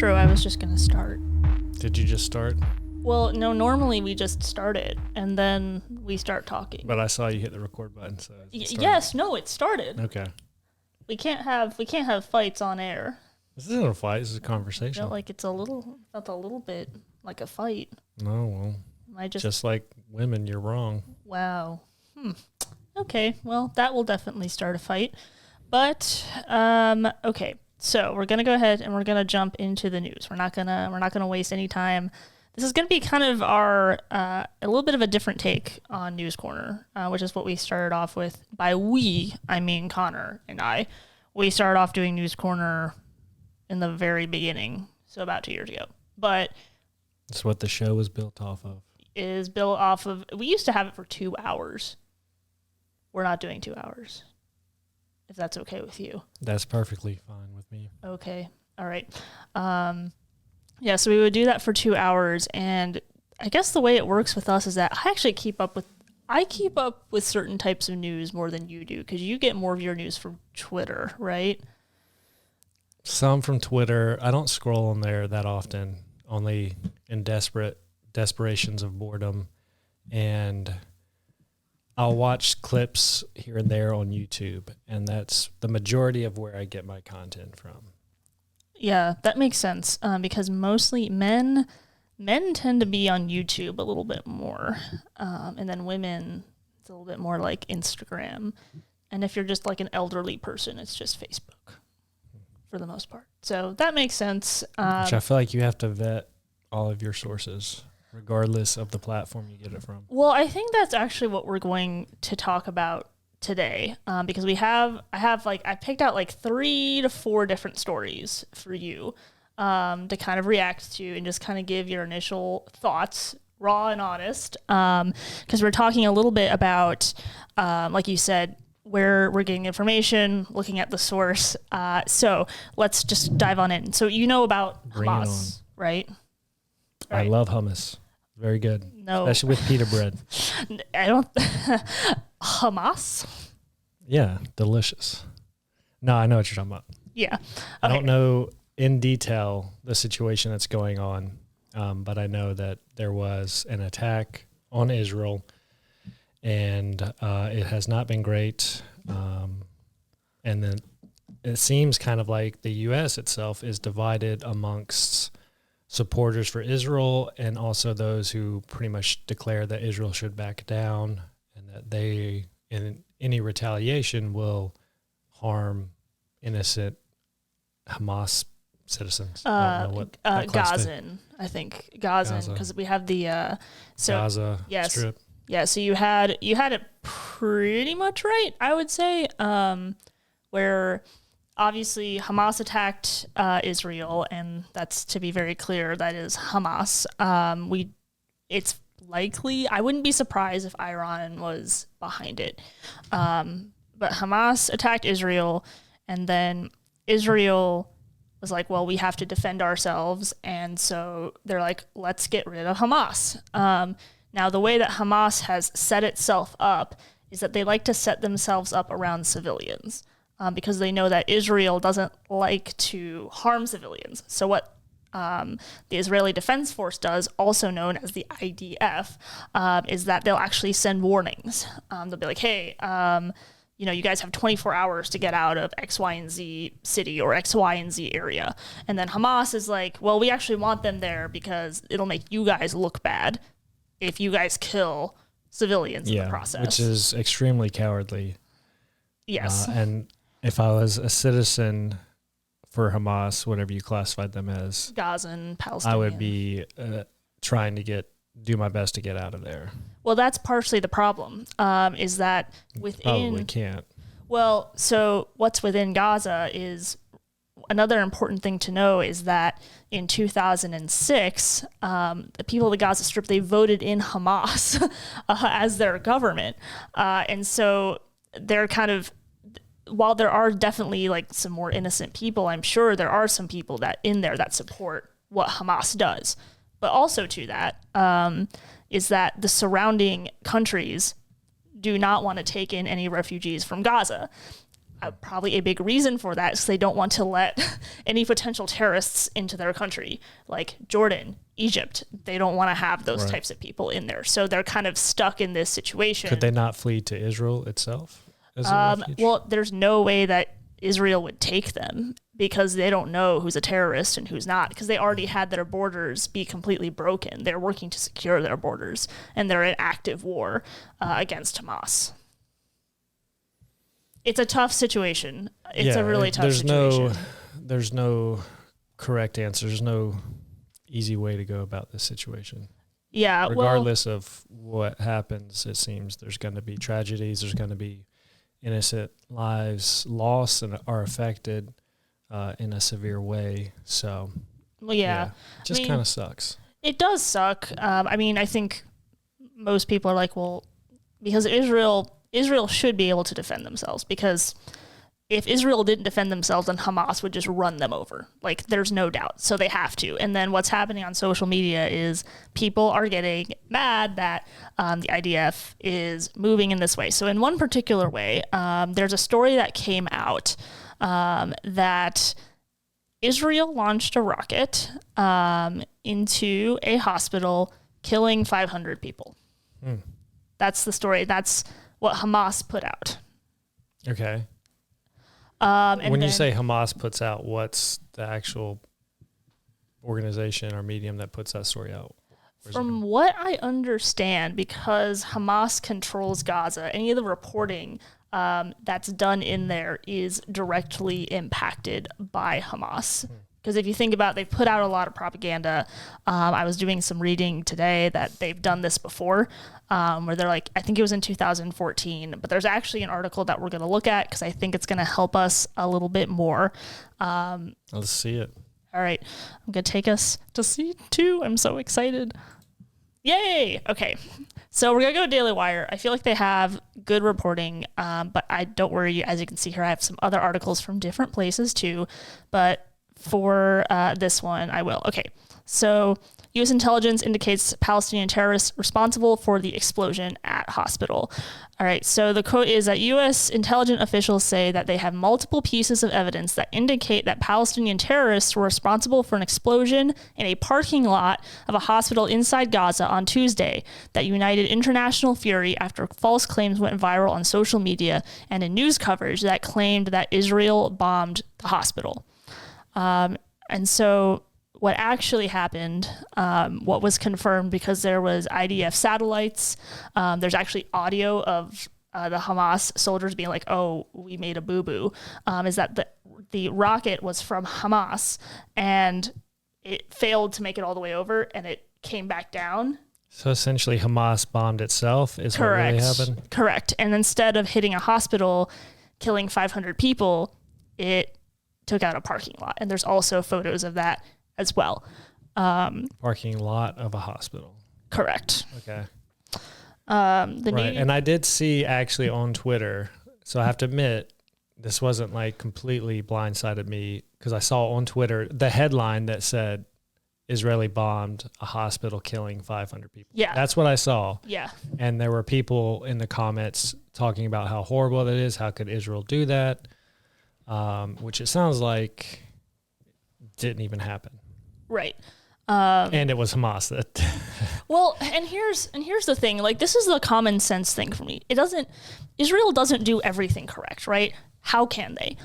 true. I was just going to start. Did you just start? Well, no, normally we just start it and then we start talking. But I saw you hit the record button, so yes, no, it started. Okay. We can't have fights on air. This isn't a fight, this is a conversation. You know, like it's a little bit like a fight. No, well, just like women, you're wrong. Wow. Okay, well, that will definitely start a fight. But okay. So we're gonna go ahead and we're gonna jump into the news. We're not gonna waste any time. This is gonna be kind of our a little bit of a different take on News Corner, which is what we started off with. By we, I mean Connor and I. We started off doing News Corner in the very beginning, so about 2 years ago. But that's what the show was built off of. Is built off of. We used to have it for 2 hours. We're not doing 2 hours. If that's okay with you. That's perfectly fine with me. Okay. All right. Yeah, so we would do that for 2 hours, and I guess the way it works with us is that I actually keep up with certain types of news more than you do, because you get more of your news from Twitter, right? Some from Twitter. I don't scroll on there that often, only in desperations of boredom, and I'll watch clips here and there on YouTube, and that's the majority of where I get my content from. Yeah, that makes sense, because mostly men tend to be on YouTube a little bit more, and then women, it's a little bit more like Instagram. And if you're just like an elderly person, it's just Facebook for the most part. So that makes sense. Which I feel like you have to vet all of your sources, regardless of the platform you get it from. Well, I think that's actually what we're going to talk about today, because I picked out like 3 to 4 different stories for you to kind of react to and just kind of give your initial thoughts, raw and honest, because we're talking a little bit about, like you said, where we're getting information, looking at the source. So let's just dive on in. So you know about Hamas, right? I love hummus. Very good. No. Especially with pita bread. I don't... Hamas? Yeah, delicious. No, I know what you're talking about. Yeah. Okay. I don't know in detail the situation that's going on, but I know that there was an attack on Israel, and it has not been great. And then it seems kind of like the U.S. itself is divided amongst supporters for Israel and also those who pretty much declare that Israel should back down and that they, in any retaliation, will harm innocent Hamas citizens. I don't know what Gazan, I think. Gazan, because we have the Gaza Strip. Yeah, so you had it pretty much right, I would say, where obviously Hamas attacked Israel, and that's, to be very clear, that is Hamas. It's likely, I wouldn't be surprised if Iran was behind it. But Hamas attacked Israel, and then Israel was like, well, we have to defend ourselves, and so they're like, let's get rid of Hamas. Now, the way that Hamas has set itself up is that they like to set themselves up around civilians, because they know that Israel doesn't like to harm civilians. So what the Israeli Defense Force does, also known as the IDF, is that they'll actually send warnings. They'll be like, hey, you guys have 24 hours to get out of X, Y, and Z city or X, Y, and Z area. And then Hamas is like, well, we actually want them there because it'll make you guys look bad if you guys kill civilians in the process. Which is extremely cowardly. Yes. And if I was a citizen for Hamas, whatever you classified them as, Gazan, Palestinian, I would be trying to do my best to get out of there. Well, that's partially the problem, is that within... Probably can't. Well, so what's within Gaza is... Another important thing to know is that in 2006, the people of the Gaza Strip, they voted in Hamas as their government. And so they're kind of... While there are definitely like some more innocent people, I'm sure there are some people that in there that support what Hamas does. But also to that is that the surrounding countries do not want to take in any refugees from Gaza. Probably a big reason for that is they don't want to let any potential terrorists into their country, like Jordan, Egypt. They don't want to have those types of people in there. So they're kind of stuck in this situation. Could they not flee to Israel itself? Well, there's no way that Israel would take them because they don't know who's a terrorist and who's not, because they already had their borders be completely broken. They're working to secure their borders, and they're in active war against Hamas. It's a tough situation. It's a really tough situation. There's no correct answer. There's no easy way to go about this situation. Yeah. Regardless of what happens, it seems there's going to be tragedies. There's going to be innocent lives lost and are affected in a severe way. So, just kind of sucks. It does suck. I think most people are like, well, because Israel should be able to defend themselves, because if Israel didn't defend themselves, then Hamas would just run them over. Like, there's no doubt. So they have to. And then what's happening on social media is people are getting mad that the IDF is moving in this way. So in one particular way, there's a story that came out that Israel launched a rocket into a hospital, killing 500 people. That's the story. That's what Hamas put out. Okay. And when you say Hamas puts out, what's the actual organization or medium that puts that story out? From what I understand, because Hamas controls Gaza, any of the reporting that's done in there is directly impacted by Hamas. Because if you think about it, they've put out a lot of propaganda. I was doing some reading today that they've done this before, where they're like, I think it was in 2014, but there's actually an article that we're going to look at because I think it's going to help us a little bit more. Let's see it. All right. I'm going to take us to scene 2. I'm so excited. Yay! Okay. So we're going to go DailyWire. I feel like they have good reporting, but I don't worry. As you can see here, I have some other articles from different places too, but for this one, I will. Okay, so U.S. intelligence indicates Palestinian terrorists responsible for the explosion at hospital. All right, so the quote is that U.S. intelligence officials say that they have multiple pieces of evidence that indicate that Palestinian terrorists were responsible for an explosion in a parking lot of a hospital inside Gaza on Tuesday that united international fury after false claims went viral on social media and in news coverage that claimed that Israel bombed the hospital. And so what actually happened, what was confirmed, because there was IDF satellites, there's actually audio of the Hamas soldiers being like, oh, we made a boo-boo, is that the rocket was from Hamas and it failed to make it all the way over and it came back down. So essentially Hamas bombed itself is what really happened? Correct. And instead of hitting a hospital, killing 500 people, it took out a parking lot. And there's also photos of that as well. Parking lot of a hospital. Correct. Okay. Right. And I did see actually on Twitter, so I have to admit, this wasn't like completely blindsided me, because I saw on Twitter the headline that said Israeli bombed a hospital killing 500 people. Yeah. That's what I saw. Yeah. And there were people in the comments talking about how horrible that is. How could Israel do that? Which it sounds like didn't even happen. Right. And it was Hamas that. Well, and here's the thing. Like, this is the common sense thing for me. Israel doesn't do everything correct, right? How can they?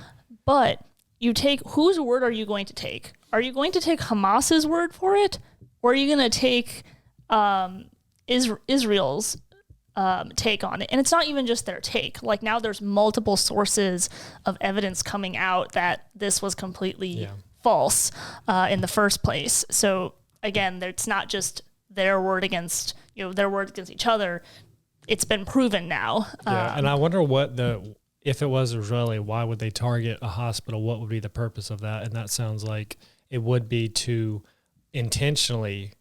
But you take, whose word are you going to take? Are you going to take Hamas's word for it? Or are you going to take Israel's take on it? And it's not even just their take. Like, now there's multiple sources of evidence coming out that this was completely false in the first place. So again, it's not just their word against each other. It's been proven now. And I wonder if it was Israeli, why would they target a hospital? What would be the purpose of that? And that sounds like it would be to intentionally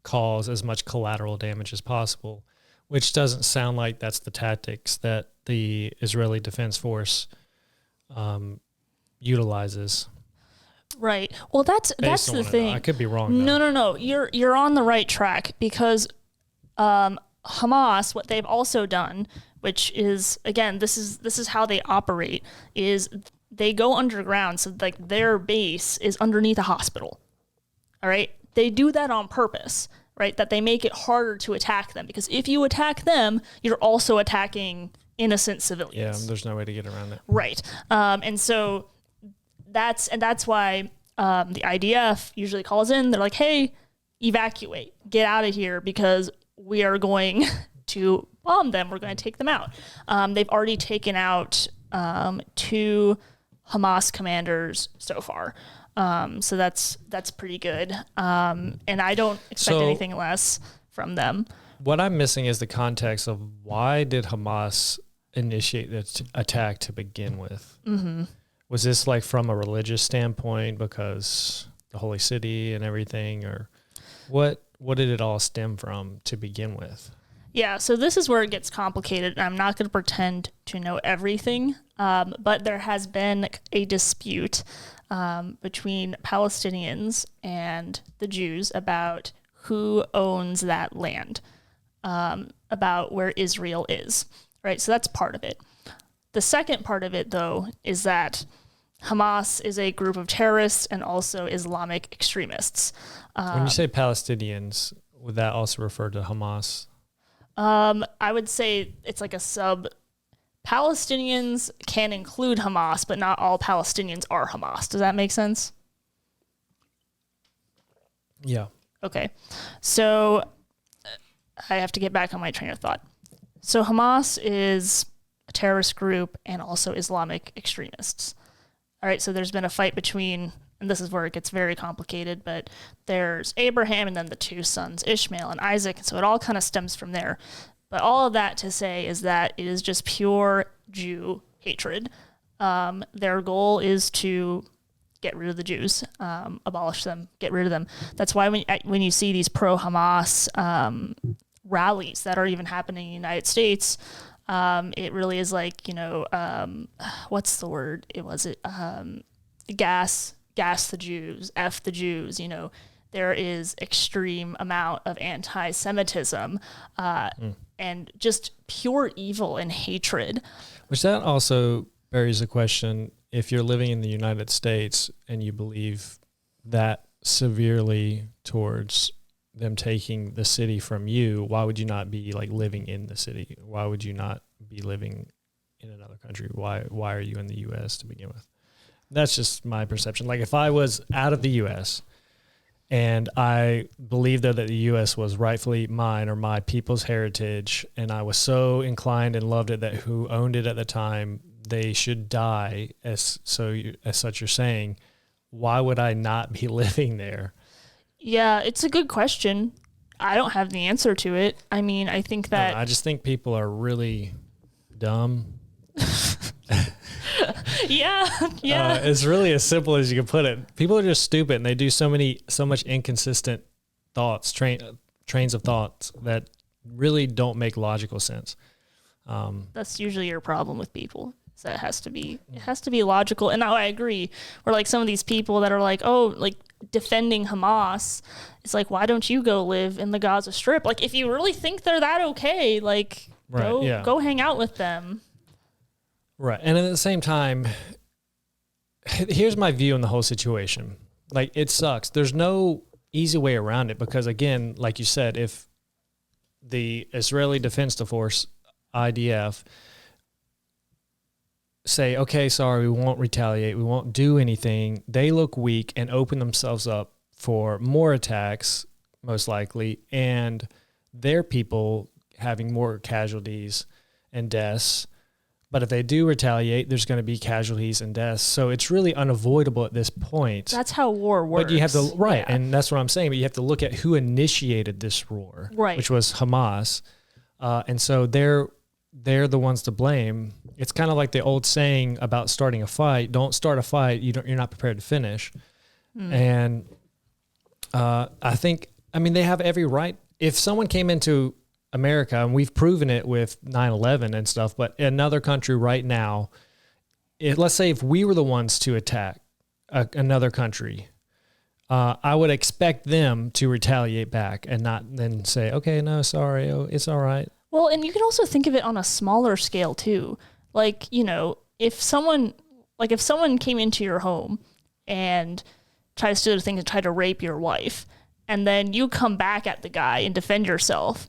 cause as much collateral damage as possible, which doesn't sound like that's the tactics that the Israeli Defense Force utilizes. Right. Well, that's the thing. I could be wrong, though. No. You're on the right track, because Hamas, what they've also done, which is, again, this is how they operate, is they go underground. So like their base is underneath a hospital. All right. They do that on purpose, right? That they make it harder to attack them, because if you attack them, you're also attacking innocent civilians. Yeah, there's no way to get around it. Right. And so that's why the IDF usually calls in. They're like, hey, evacuate, get out of here, because we are going to bomb them. We're going to take them out. They've already taken out 2 Hamas commanders so far. So that's pretty good. And I don't expect anything less from them. What I'm missing is the context of why did Hamas initiate the attack to begin with? Mm-hmm. Was this like from a religious standpoint because the holy city and everything, or what did it all stem from to begin with? Yeah, so this is where it gets complicated. I'm not going to pretend to know everything, but there has been a dispute between Palestinians and the Jews about who owns that land, about where Israel is, right? So that's part of it. The second part of it, though, is that Hamas is a group of terrorists and also Islamic extremists. When you say Palestinians, would that also refer to Hamas? I would say it's like a sub. Palestinians can include Hamas, but not all Palestinians are Hamas. Does that make sense? Yeah. Okay. So I have to get back on my train of thought. So Hamas is a terrorist group and also Islamic extremists. All right. So there's been a fight between, and this is where it gets very complicated, but there's Abraham and then the 2 sons, Ishmael and Isaac. So it all kind of stems from there. But all of that to say is that it is just pure Jew hatred. Their goal is to get rid of the Jews, abolish them, get rid of them. That's why when you see these pro-Hamas rallies that are even happening in the United States, it really is like, what's the word? Gas the Jews, F the Jews, there is extreme amount of anti-Semitism and just pure evil and hatred. Which that also bears the question, if you're living in the United States and you believe that severely towards them taking the city from you, why would you not be like living in the city? Why would you not be living in another country? Why are you in the U.S. to begin with? That's just my perception. Like if I was out of the U.S., and I believed that the U.S. was rightfully mine or my people's heritage, and I was so inclined and loved it that who owned it at the time, they should die, as such you're saying, why would I not be living there? Yeah, it's a good question. I don't have the answer to it. I mean, I think that... I just think people are really dumb. Yeah. It's really as simple as you can put it. People are just stupid, and they do so much inconsistent thoughts, trains of thoughts that really don't make logical sense. That's usually your problem with people. So it has to be logical. And now I agree. Or like some of these people that are like, oh, like defending Hamas, it's like, why don't you go live in the Gaza Strip? Like if you really think they're that okay, like go hang out with them. Right. And at the same time, here's my view on the whole situation. Like, it sucks. There's no easy way around it because, again, like you said, if the Israeli Defense Force, IDF, say, okay, sorry, we won't retaliate, we won't do anything, they look weak and open themselves up for more attacks, most likely, and their people having more casualties and deaths. But if they do retaliate, there's going to be casualties and deaths. So it's really unavoidable at this point. That's how war works. But you have to, right, and that's what I'm saying, but you have to look at who initiated this war, right, which was Hamas. And so they're the ones to blame. It's kind of like the old saying about starting a fight. Don't start a fight. You're not prepared to finish. And I think, they have every right. If someone came into America, and we've proven it with 9/11 and stuff, but another country right now, let's say if we were the ones to attack another country, I would expect them to retaliate back and not then say, okay, no, sorry, oh, it's all right. Well, and you can also think of it on a smaller scale too. Like, if someone came into your home and tries to do the thing to try to rape your wife, and then you come back at the guy and defend yourself,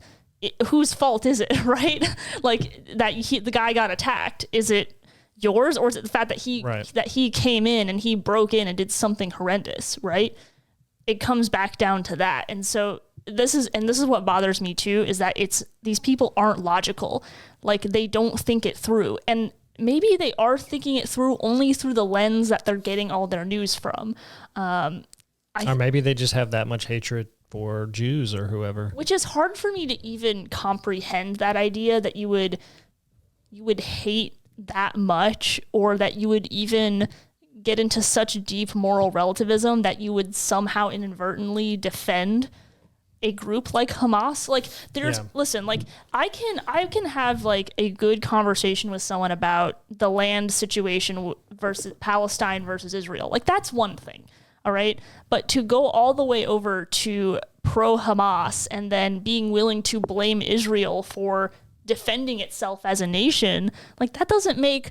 whose fault is it, right? Like the guy got attacked. Is it yours, or is it the fact that he came in and he broke in and did something horrendous, right? It comes back down to that. And so this is what bothers me too, is that these people aren't logical. Like, they don't think it through. And maybe they are thinking it through only through the lens that they're getting all their news from. Or maybe they just have that much hatred for Jews or whoever. Which is hard for me to even comprehend, that idea that you would hate that much, or that you would even get into such deep moral relativism that you would somehow inadvertently defend a group like Hamas. Like, listen, like, I can have like a good conversation with someone about the land situation versus Palestine versus Israel. Like, that's one thing. All right. But to go all the way over to pro Hamas and then being willing to blame Israel for defending itself as a nation, like, that doesn't make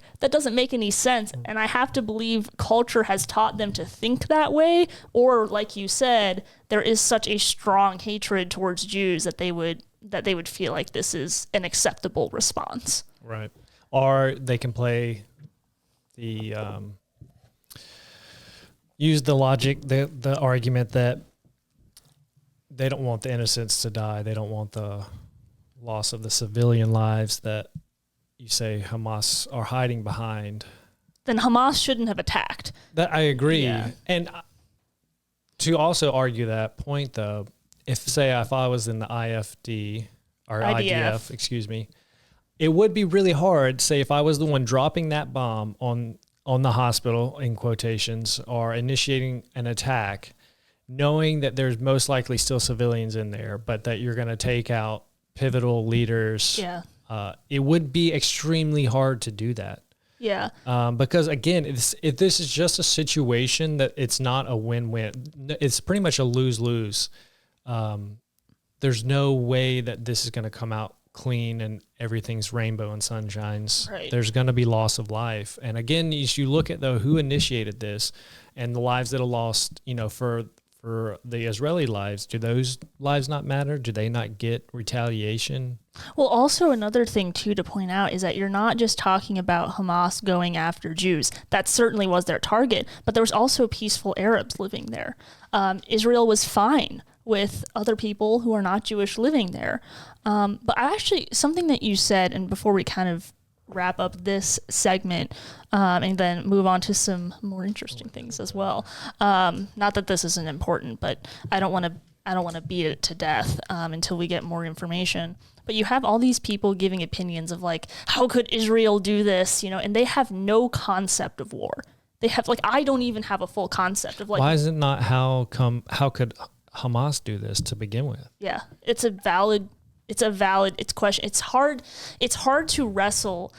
any sense. And I have to believe culture has taught them to think that way, or, like you said, there is such a strong hatred towards Jews that they would feel like this is an acceptable response. Right. Or they can play the use the logic, the argument that they don't want the innocents to die. They don't want the loss of the civilian lives that you say Hamas are hiding behind. Then Hamas shouldn't have attacked. That I agree. Yeah. And to also argue that point, though, if I was in the IDF, excuse me, it would be really hard, say, if I was the one dropping that bomb on the hospital, in quotations, or initiating an attack, knowing that there's most likely still civilians in there, but that you're going to take out pivotal leaders. Yeah. It would be extremely hard to do that. Yeah. Because again, if this is just a situation that it's not a win-win, it's pretty much a lose-lose. There's no way that this is going to come out clean and everything's rainbow and sunshines. Right. There's going to be loss of life. And again, as you look at who initiated this and the lives that are lost, for the Israeli lives, do those lives not matter? Do they not get retaliation? Well, also another thing too to point out is that you're not just talking about Hamas going after Jews. That certainly was their target, but there was also peaceful Arabs living there. Israel was fine with other people who are not Jewish living there. But something that you said, and before we kind of wrap up this segment and then move on to some more interesting things as well. Not that this isn't important, but I don't want to beat it to death until we get more information. But you have all these people giving opinions of like, how could Israel do this? And they have no concept of war. They have I don't even have a full concept of Why is it not how could Hamas do this to begin with? Yeah, it's question. It's hard to wrestle.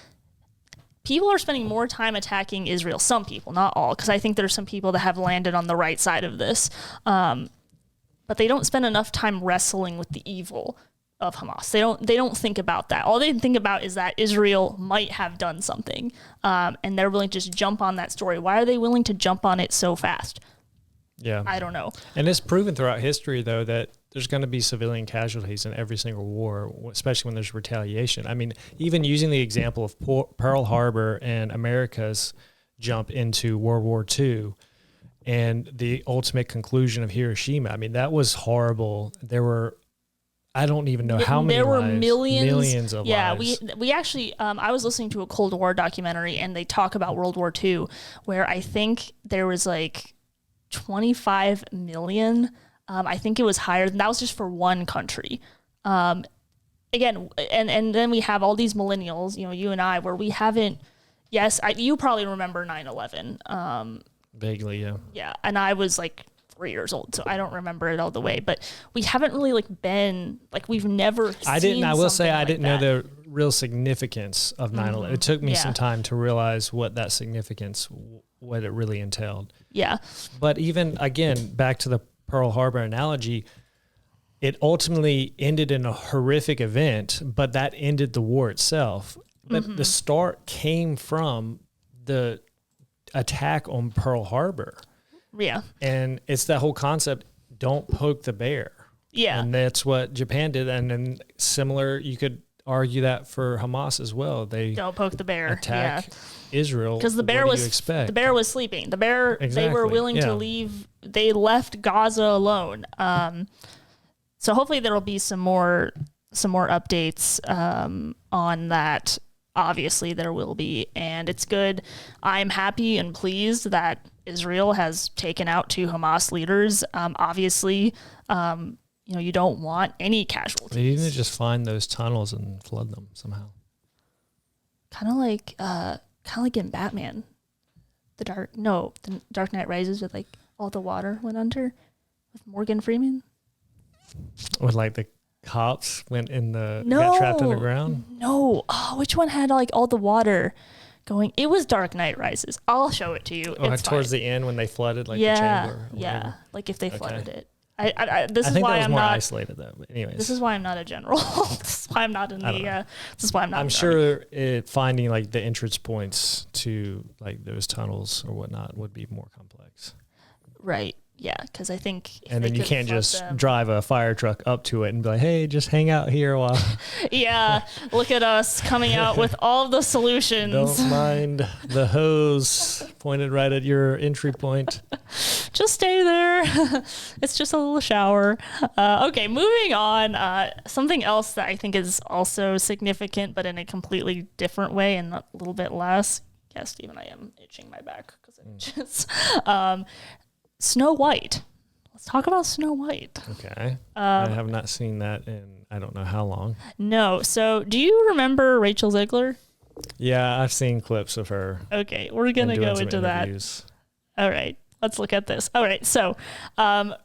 People are spending more time attacking Israel. Some people, not all, because I think there's some people that have landed on the right side of this. But they don't spend enough time wrestling with the evil of Hamas. They don't think about that. All they think about is that Israel might have done something, and they're willing to just jump on that story. Why are they willing to jump on it so fast? Yeah, I don't know. And it's proven throughout history, though, that there's going to be civilian casualties in every single war, especially when there's retaliation. I mean, even using the example of Pearl Harbor and America's jump into World War II and the ultimate conclusion of Hiroshima. I mean, that was horrible. There were, I don't even know how many there were lives, millions of lives. Yeah, we actually, I was listening to a Cold War documentary, and they talk about World War II, where I think there was 25 million. I think it was higher than that. Was just for one country. Again, and then we have all these millennials, you and I, where we haven't. Yes, you probably remember 9/11. Vaguely, yeah. Yeah, and I was 3 years old, so I don't remember it all the way. But we haven't really we've never. I will say I didn't know that. the real significance of 9/11. It took me some time to realize what that significance, what it really entailed. Yeah. But even again, back to the Pearl Harbor analogy, it ultimately ended in a horrific event, but that ended the war itself. But the start came from the attack on Pearl Harbor. Yeah. And it's that whole concept, don't poke the bear. Yeah. And that's what Japan did. And then similar, you could argue that for Hamas as well. They don't poke the bear. Attack Israel. Because the bear was sleeping. The bear, they were willing to leave. They left Gaza alone. So hopefully there will be some more updates on that. Obviously there will be, and it's good. I'm happy and pleased that Israel has taken out 2 Hamas leaders. Obviously, you don't want any casualties. They need to just find those tunnels and flood them somehow. Kind of like in Batman, the Dark Knight Rises, with like all the water went under with Morgan Freeman. With like the cops got trapped underground? No. Oh, which one had like all the water going? It was Dark Knight Rises. I'll show it to you. It's towards the end when they flooded the chamber. Yeah. Like if they flooded it. I think that was more isolated though. But anyways, this is why I'm not a general. This is why I'm not in the. This is why I'm not. I'm sure finding like the entrance points to like those tunnels or whatnot would be more complex. Right. Yeah, because I think. And then you can't just drive a fire truck up to it and be like, "Hey, just hang out here a while." Yeah, look at us coming out with all the solutions. Don't mind the hose pointed right at your entry point. Just stay there. It's just a little shower. Okay, moving on. Something else that I think is also significant, but in a completely different way and a little bit less. Yeah, Stephen, I am itching my back because it itches. Snow White. Let's talk about Snow White. Okay. I have not seen that in I don't know how long. No. So do you remember Rachel Zegler? Yeah, I've seen clips of her. Okay, we're going to go into that. All right. Let's look at this. All right. So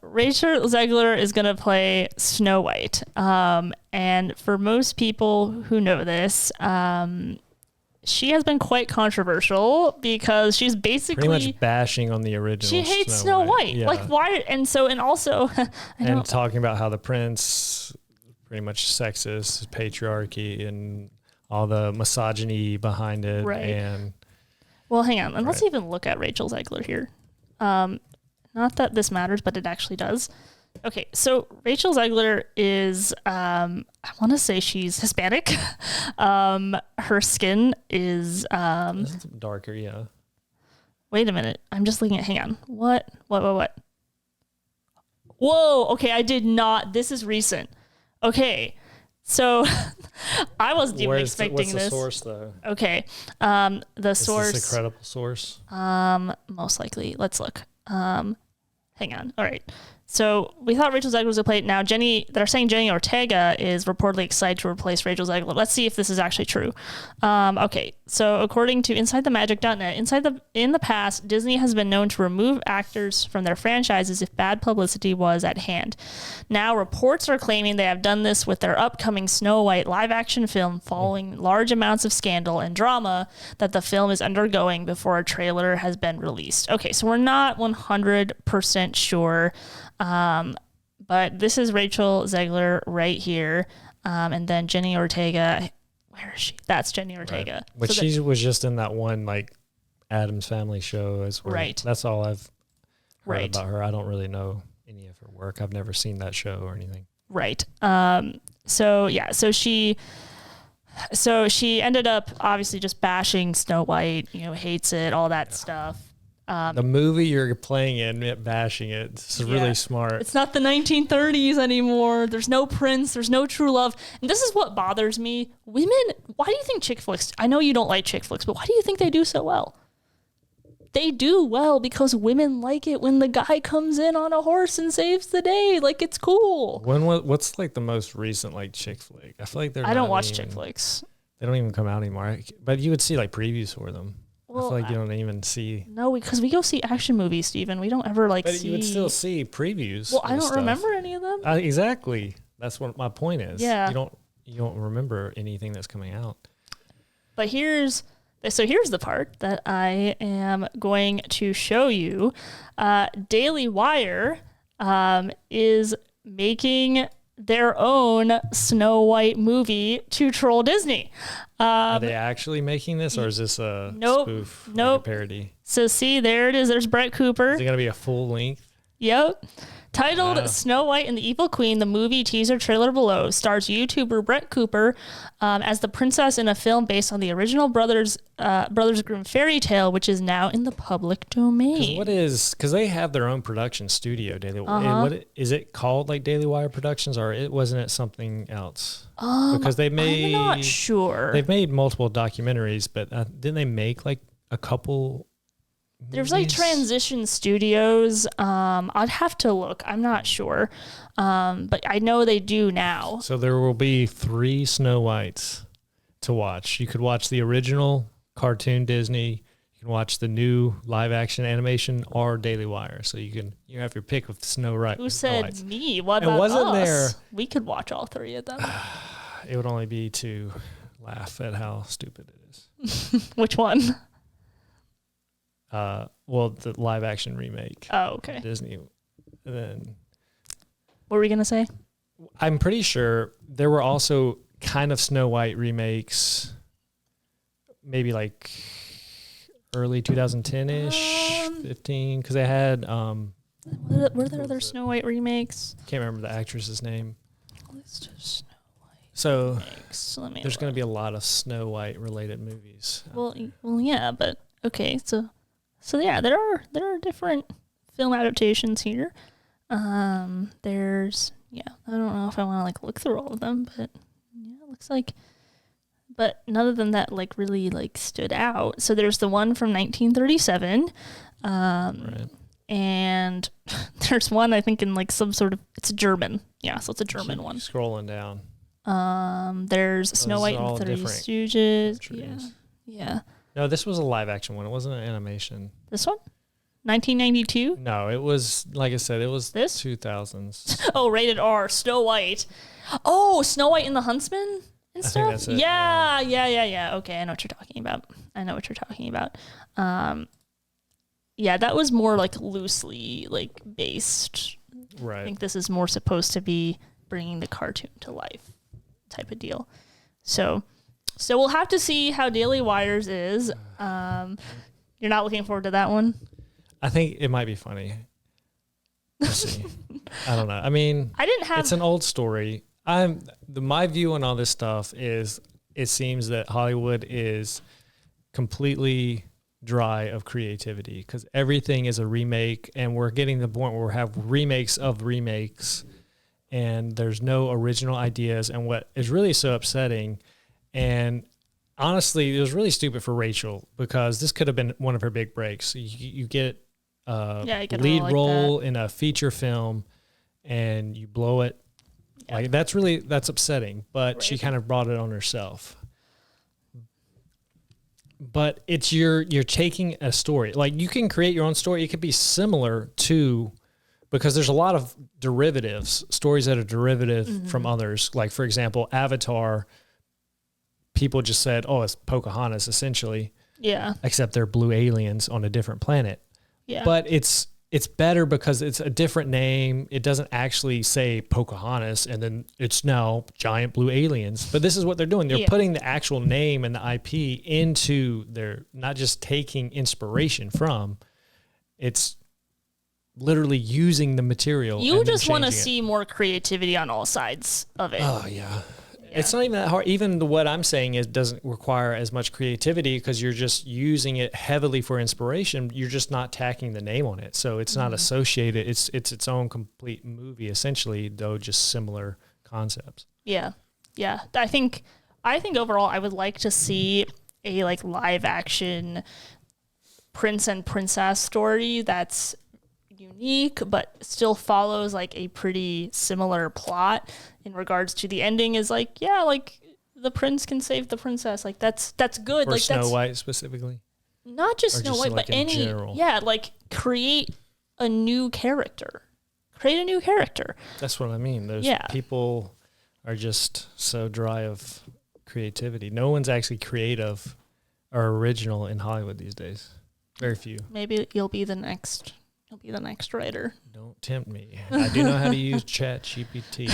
Rachel Zegler is going to play Snow White. And for most people who know this, she has been quite controversial because she's basically pretty much bashing on the original. She hates Snow White. Yeah. Like why? And also, and talking about how the prince pretty much sexist, patriarchy, and all the misogyny behind it. Right. And well, hang on, and let's even look at Rachel Zegler here. Not that this matters, but it actually does. Okay, so Rachel Zegler is, I want to say she's Hispanic. Her skin is darker, yeah. Wait a minute. I'm just looking at, hang on. What? Whoa, okay, I did not. This is recent. Okay, so I wasn't even expecting this. What's the source, though? Okay, the source. Is this a credible source? Most likely. Let's look. Hang on. All right. So we thought Rachel Zegler was going to play it. Now they're saying Jenny Ortega is reportedly excited to replace Rachel Zegler. Let's see if this is actually true. Okay, so according to InsideTheMagic.net, in the past, Disney has been known to remove actors from their franchises if bad publicity was at hand. Now reports are claiming they have done this with their upcoming Snow White live-action film following large amounts of scandal and drama that the film is undergoing before a trailer has been released. Okay, so we're not 100% sure. But this is Rachel Zegler right here. And then Jenny Ortega. Where is she? That's Jenny Ortega. Right. But she was just in that one like Addams Family show as well. Right. That's all I've heard about her. I don't really know any of her work. I've never seen that show or anything. Right. So she ended up obviously just bashing Snow White, hates it, all that stuff. The movie you're playing in, bashing it. This is really smart. It's not the 1930s anymore. There's no prince. There's no true love. And this is what bothers me. Women, why do you think chick flicks, I know you don't like chick flicks, but why do you think they do so well? They do well because women like it when the guy comes in on a horse and saves the day. Like, it's cool. What's like the most recent like chick flick? I feel like I don't watch chick flicks. They don't even come out anymore. But you would see like previews for them. I feel like you don't even see. No, because we go see action movies, Steven. We don't ever But see. you would still see previews. Well, I don't remember any of them. Exactly. That's what my point is. Yeah. You don't remember anything that's coming out. But here's the part that I am going to show you. DailyWire is making their own Snow White movie to troll Disney. Are they actually making this, or is this a spoof, like a parody? So see, there it is. There's Brett Cooper. Is it going to be a full length? Yep. Titled Snow White and the Evil Queen, the movie teaser trailer below stars YouTuber Brett Cooper as the princess in a film based on the original Brothers Grimm fairy tale, which is now in the public domain. Because they have their own production studio, What is it called, like Daily Wire Productions, or wasn't it something else? Because I'm not sure. They've made multiple documentaries, but didn't they make like a couple? There's like Transition Studios. I'd have to look. I'm not sure. But I know they do now. So there will be 3 Snow Whites to watch. You could watch the original cartoon Disney. You can watch the new live action animation or Daily Wire. So you have your pick of Snow White. Who said Whites. Me? What about wasn't us? There, we could watch all 3 of them. It would only be to laugh at how stupid it is. Which one? The live action remake. Oh, okay. Disney. And then what were we gonna say? I'm pretty sure there were also kind of Snow White remakes, maybe like early 2010-ish, 15, because they had. Were there other Snow White remakes? Can't remember the actress's name. List of Snow White So remakes. There's going to be a lot of Snow White related movies. Well, yeah, but okay, so yeah, there are different film adaptations here. There's I don't know if I want to like look through all of them, but yeah, it looks like. But none of them that like really like stood out. So there's the one from 1937, Right. And there's one I think in like some sort of it's German. Yeah, so it's a German one. Scrolling down. There's Snow White and the 30 Stooges. Yeah. No, this was a live action one. It wasn't an animation. This one? 1992? No, it was, like I said, it was this 2000s. Oh, rated R, Snow White. Oh, Snow White and the Huntsman and stuff? I think that's it. Yeah. Okay, I know what you're talking about. Yeah, that was more like loosely like based. Right. I think this is more supposed to be bringing the cartoon to life type of deal. So we'll have to see how Daily Wires is. You're not looking forward to that one? I think it might be funny. We'll see. I don't know. I mean, it's an old story. My view on all this stuff is it seems that Hollywood is completely dry of creativity because everything is a remake, and we're getting to the point where we have remakes of remakes, and there's no original ideas. And what is really so upsetting, and honestly, it was really stupid for Rachel because this could have been one of her big breaks. You get lead role in a feature film, and you blow it. Yeah. Like that's upsetting. But she kind of brought it on herself. But it's you're taking a story. Like you can create your own story. It could be similar to, because there's a lot of derivatives, stories that are derivative from others. Like for example, Avatar. People just said, "Oh, it's Pocahontas," essentially. Yeah. Except they're blue aliens on a different planet. Yeah. But it's better because it's a different name. It doesn't actually say Pocahontas, and then it's now giant blue aliens. But this is what they're doing. They're putting the actual name and the IP into their, not just taking inspiration from. It's literally using the material. You just want to see more creativity on all sides of it. Oh, yeah. It's not even that hard. Even what I'm saying doesn't require as much creativity because you're just using it heavily for inspiration. You're just not tacking the name on it. So it's not associated. It's its own complete movie, essentially, though just similar concepts. Yeah. Yeah. I think overall I would like to see a like live action prince and princess story that's unique but still follows like a pretty similar plot in regards to the ending is like the prince can save the princess, like that's good. Or like Snow White specifically. not just Snow White, like but any, general? like create a new character. Create a new character. That's what I mean. Those people are just so dry of creativity. No one's actually creative or original in Hollywood these days. Very few. Maybe you'll be the next writer. Don't tempt me. I do know how to use ChatGPT.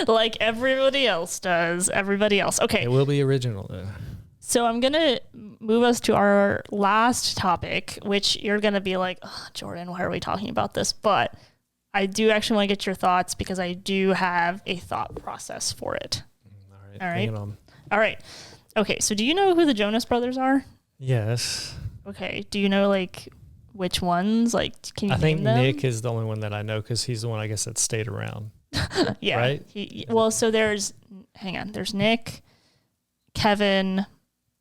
Like everybody else does. Everybody else. Okay. It will be original though. So I'm going to move us to our last topic, which you're going to be like, oh, Jordan, why are we talking about this? But I do actually want to get your thoughts because I do have a thought process for it. All right. Bring it on. All right. Okay. So do you know who the Jonas brothers are? Yes. Okay. Do you know like which ones? Like, can you name them? I think Nick is the only one that I know because he's the one I guess that stayed around. Yeah. Right? So there's Nick, Kevin,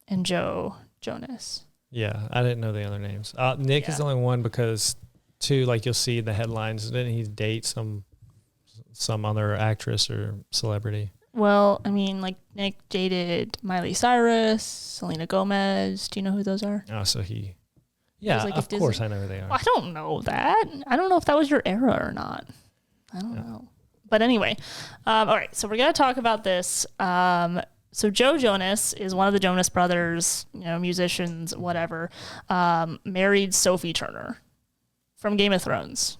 and Joe Jonas. Yeah. I didn't know the other names. Nick is the only one because too, like you'll see the headlines, didn't he date some other actress or celebrity? Well, I mean, like Nick dated Miley Cyrus, Selena Gomez. Do you know who those are? Oh, so he... Yeah, like of course I know who they are. Well, I don't know that. I don't know if that was your era or not. I don't know. But anyway, all right. So we're going to talk about this. So Joe Jonas is one of the Jonas brothers, musicians, whatever, married Sophie Turner from Game of Thrones.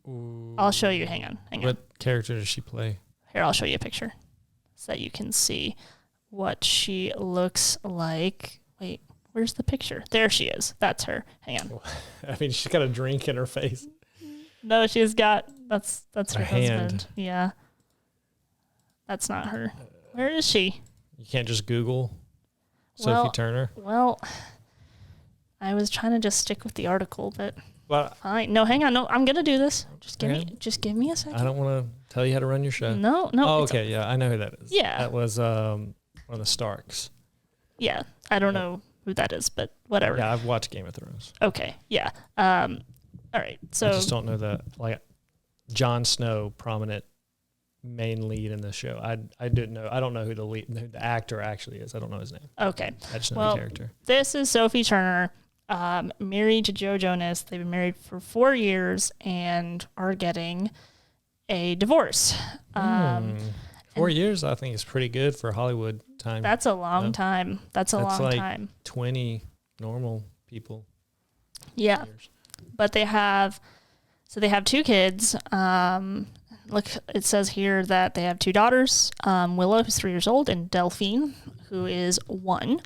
Ooh. I'll show you. Hang on. What character does she play? Here, I'll show you a picture so that you can see what she looks like. Wait. Where's the picture? There she is. That's her. Hang on. I mean, she's got a drink in her face. No, she's got, that's her hand. husband. Yeah. That's not her. Where is she? You can't just Google Sophie Turner? Well, I was trying to just stick with the article, but fine. No, hang on. No, I'm going to do this. Just give me a second. I don't want to tell you how to run your show. No. Oh, okay. Yeah, I know who that is. Yeah. That was one of the Starks. Yeah. I don't know who that is, but whatever. Yeah, I've watched Game of Thrones. Okay, yeah. All right, so... I just don't know like, Jon Snow, prominent main lead in the show. I didn't know. I don't know who the actor actually is. I don't know his name. Okay. I just know the character. This is Sophie Turner, married to Joe Jonas. They've been married for 4 years and are getting a divorce. 4 years, I think, is pretty good for Hollywood time. That's a long time. That's a long time. 20 normal people. Yeah. But they have 2 kids. Look, it says here that they have 2 daughters, Willow, who's 3 years old, and Delphine, who is 1.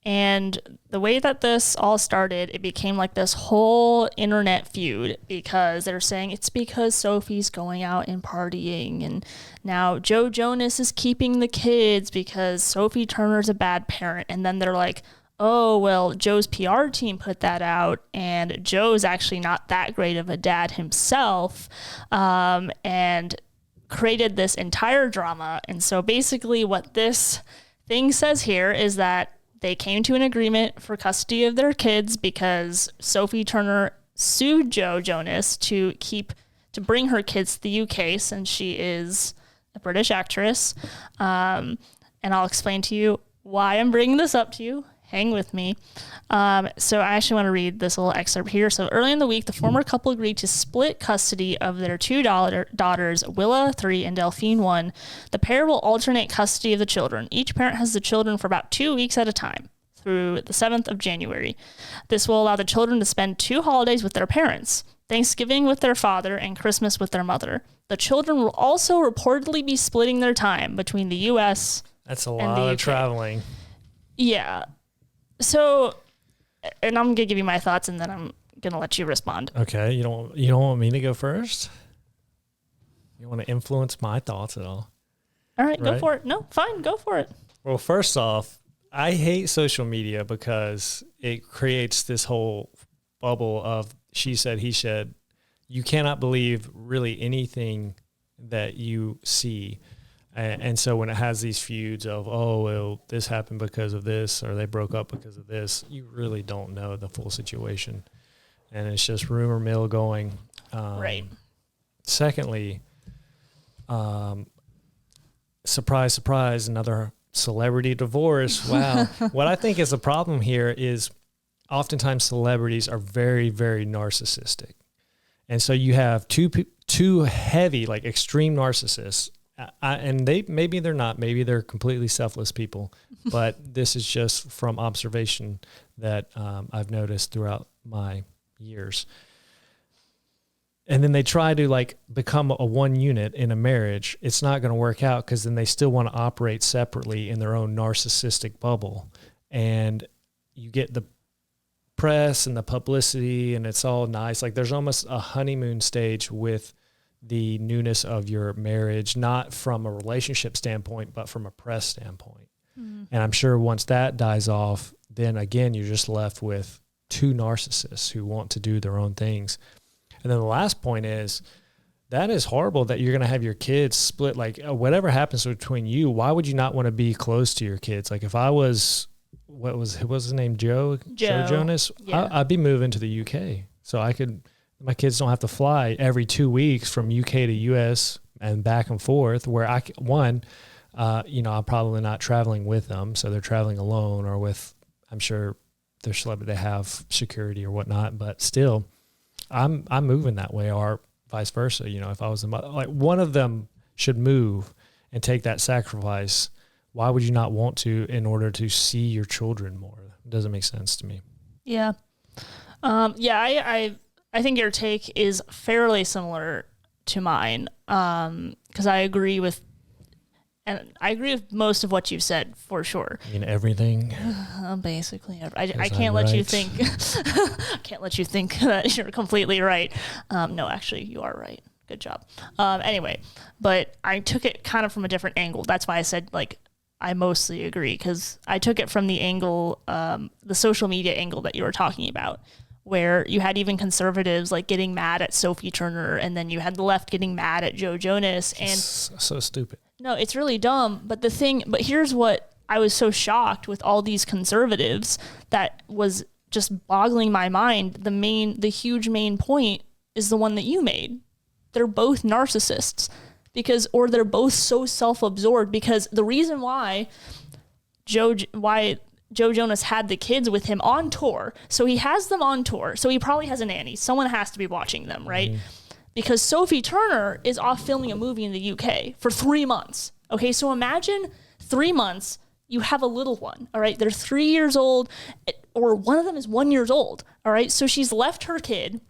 And the way that this all started, it became like this whole internet feud because they're saying it's because Sophie's going out and partying. And now Joe Jonas is keeping the kids because Sophie Turner's a bad parent. And then they're like, oh, well, Joe's PR team put that out. And Joe's actually not that great of a dad himself. And created this entire drama. And so basically what this thing says here is that they came to an agreement for custody of their kids because Sophie Turner sued Joe Jonas to bring her kids to the UK since she is a British actress. And I'll explain to you why I'm bringing this up to you. Hang with me. So I actually want to read this little excerpt here. So early in the week, the former couple agreed to split custody of their 2 daughters, Willa, 3, and Delphine, 1. The pair will alternate custody of the children. Each parent has the children for about 2 weeks at a time through the 7th of January. This will allow the children to spend 2 holidays with their parents, Thanksgiving with their father and Christmas with their mother. The children will also reportedly be splitting their time between the U.S. That's a lot of traveling. Yeah. So, and I'm going to give you my thoughts and then I'm going to let you respond. Okay. You don't want me to go first? You want to influence my thoughts at all? All right, go for it. No, fine, go for it. Well, first off, I hate social media because it creates this whole bubble of she said, he said. You cannot believe really anything that you see. And so when it has these feuds of, oh, well, this happened because of this, or they broke up because of this, you really don't know the full situation. And it's just rumor mill going. Right. Secondly, surprise, surprise, another celebrity divorce. Wow. What I think is the problem here is oftentimes celebrities are very, very narcissistic. And so you have two heavy, like extreme narcissists, and maybe they're not, maybe they're completely selfless people, but this is just from observation that I've noticed throughout my years. And then they try to like become a one unit in a marriage. It's not going to work out because then they still want to operate separately in their own narcissistic bubble. And you get the press and the publicity and it's all nice. Like there's almost a honeymoon stage with the newness of your marriage, not from a relationship standpoint, but from a press standpoint. Mm. And I'm sure once that dies off, then again, you're just left with two narcissists who want to do their own things. And then the last point is that is horrible that you're going to have your kids split. Like whatever happens between you, why would you not want to be close to your kids? Like if I was, what was his name? Joe Jonas. Yeah. I'd be moving to the UK so my kids don't have to fly every 2 weeks from UK to US and back and forth where I'm probably not traveling with them. So they're traveling alone or with, I'm sure they're celebrity, they have security or whatnot, but still, I'm moving that way or vice versa. You know, if I was like one of them should move and take that sacrifice. Why would you not want to in order to see your children more? It doesn't make sense to me. Yeah. I think your take is fairly similar to mine. Cause I agree with most of what you've said for sure. You mean everything? Basically, I can't let you think. I can't let you think that you're completely right. No, actually, you are right. Good job. Anyway, but I took it kind of from a different angle. That's why I said like I mostly agree because I took it from the angle, the social media angle that you were talking about, where you had even conservatives like getting mad at Sophie Turner, and then you had the left getting mad at Joe Jonas, and so stupid. No, it's really dumb. But here's what I was so shocked with all these conservatives that was just boggling my mind. The huge main point is the one that you made. They're both narcissists or they're both so self-absorbed because the reason why Joe Jonas had the kids with him on tour. So he has them on tour. So he probably has a nanny. Someone has to be watching them, right? Mm-hmm. Because Sophie Turner is off filming a movie in the UK for 3 months. Okay, so imagine 3 months, you have a little one, all right? They're 3 years old, or one of them is 1 year old, all right? So she's left her kid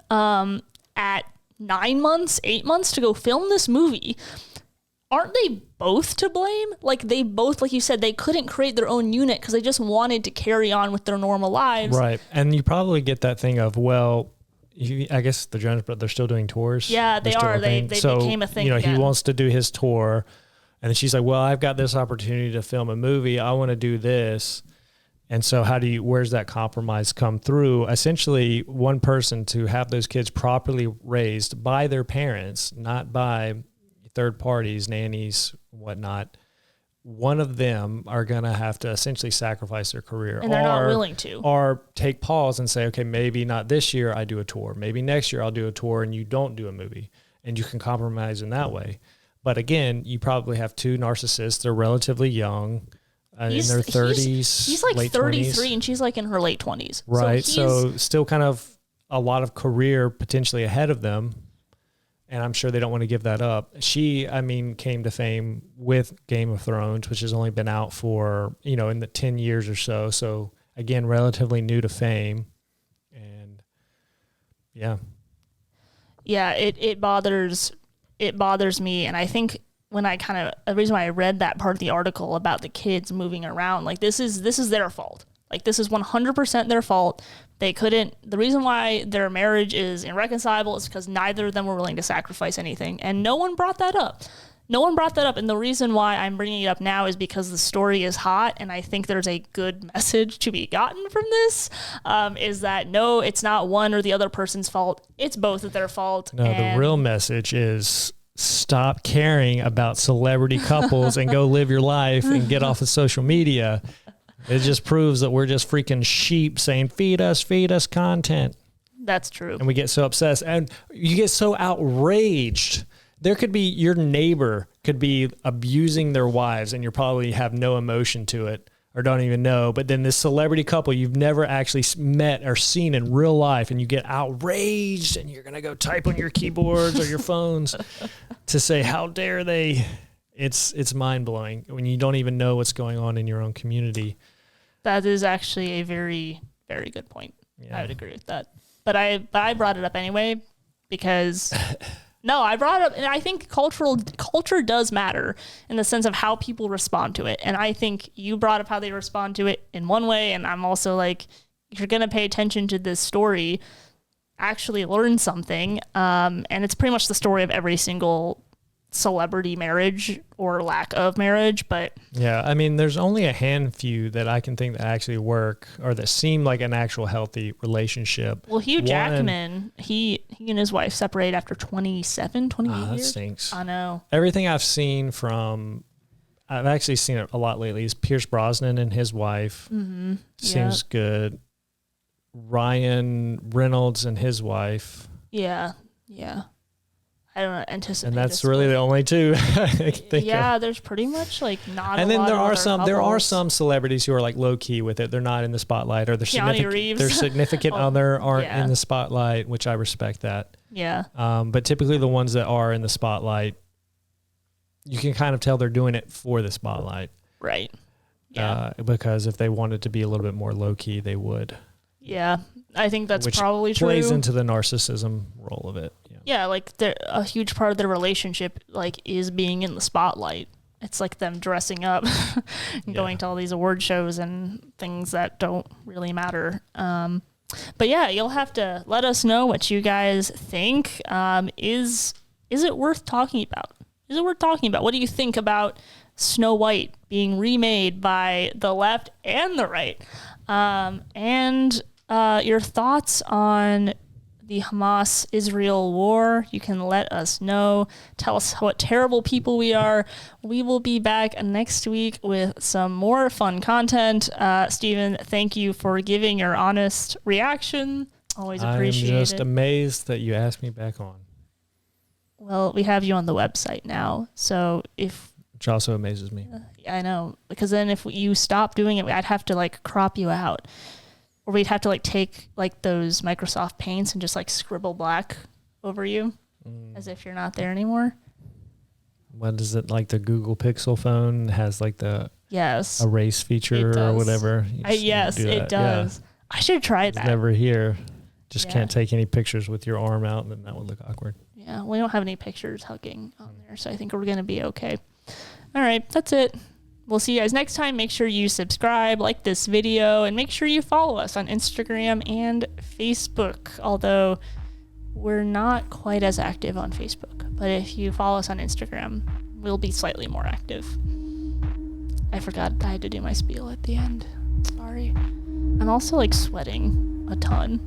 at 9 months, 8 months to go film this movie. Aren't they both to blame? Like they both, like you said, they couldn't create their own unit because they just wanted to carry on with their normal lives. Right, and you probably get that thing of, well, I guess the Jonas Brothers, they're still doing tours. Yeah, they are. They became a thing again. He wants to do his tour. And then she's like, well, I've got this opportunity to film a movie. I want to do this. And so where's that compromise come through? Essentially, one person to have those kids properly raised by their parents, not by third parties, nannies, whatnot. One of them are going to have to essentially sacrifice their career. And they're not willing to. Or take pause and say, okay, maybe not this year I do a tour. Maybe next year I'll do a tour and you don't do a movie. And you can compromise in that way. But again, you probably have two narcissists. They're relatively young, in their 30s, he's like late 33 20s. And she's like in her late 20s. Right. So still kind of a lot of career potentially ahead of them. And I'm sure they don't want to give that up. She, came to fame with Game of Thrones, which has only been out for, in the 10 years or so. So again, relatively new to fame. And yeah. Yeah, it bothers me. And I think the reason why I read that part of the article about the kids moving around, like this is their fault. Like this is 100% their fault. The reason why their marriage is irreconcilable is because neither of them were willing to sacrifice anything. And no one brought that up. And the reason why I'm bringing it up now is because the story is hot. And I think there's a good message to be gotten from this, is that no, it's not one or the other person's fault. It's both of their fault. No, the real message is stop caring about celebrity couples and go live your life and get off of social media. It just proves that we're just freaking sheep saying, feed us content. That's true. And we get so obsessed and you get so outraged there could be your neighbor could be abusing their wives and you probably have no emotion to it or don't even know. But then this celebrity couple you've never actually met or seen in real life, and you get outraged and you're going to go type on your keyboards or your phones to say, how dare they? It's mind blowing when you don't even know what's going on in your own community. That is actually a very, very good point. Yeah. I would agree with that. But I brought it up anyway because no, I brought it up, and I think culture does matter in the sense of how people respond to it. And I think you brought up how they respond to it in one way, and I'm also like, if you're gonna pay attention to this story, actually learn something. And it's pretty much the story of every single celebrity marriage or lack of marriage. But yeah, I mean, there's only a handful that I can think that actually work or that seem like an actual healthy relationship. Well, Hugh Jackman, he and his wife separated after 28 years. That stinks. I know. Everything I've seen I've actually seen it a lot lately, is Pierce Brosnan and his wife. Mm-hmm. Seems good. Ryan Reynolds and his wife. Yeah. I don't anticipate. And that's really the only two I can think of. There's pretty much like not. And a then lot there of are other some. couples. There are some celebrities who are like low key with it. They're not in the spotlight, or their significant other aren't in the spotlight, which I respect that. Yeah. But typically the ones that are in the spotlight, you can kind of tell they're doing it for the spotlight. Right. Yeah. Because if they wanted to be a little bit more low key, they would. Yeah, I think that's which probably true. Plays into the narcissism role of it. Yeah, like a huge part of their relationship like is being in the spotlight. It's like them dressing up and going to all these award shows and things that don't really matter. But yeah, you'll have to let us know what you guys think. Is it worth talking about? Is it worth talking about? What do you think about Snow White being remade by the left and the right? And your thoughts on the Hamas-Israel war. You can let us know. Tell us what terrible people we are. We will be back next week with some more fun content. Stephen, thank you for giving your honest reaction. Always appreciate it. I'm just amazed that you asked me back on. Well, we have you on the website now, so which also amazes me. I know, because then if you stop doing it, I'd have to like crop you out. Or we'd have to like take like those Microsoft Paints and just like scribble black over you as if you're not there anymore. What is it, like the Google Pixel phone has like the erase feature or whatever? Yes, it does. Yeah. I should try that. It's never here. Just can't take any pictures with your arm out, and then that would look awkward. Yeah, we don't have any pictures hugging on there, so I think we're going to be okay. All right, that's it. We'll see you guys next time. Make sure you subscribe, like this video, and make sure you follow us on Instagram and Facebook, although we're not quite as active on Facebook. But if you follow us on Instagram, we'll be slightly more active. I forgot I had to do my spiel at the end. Sorry. I'm also like sweating a ton.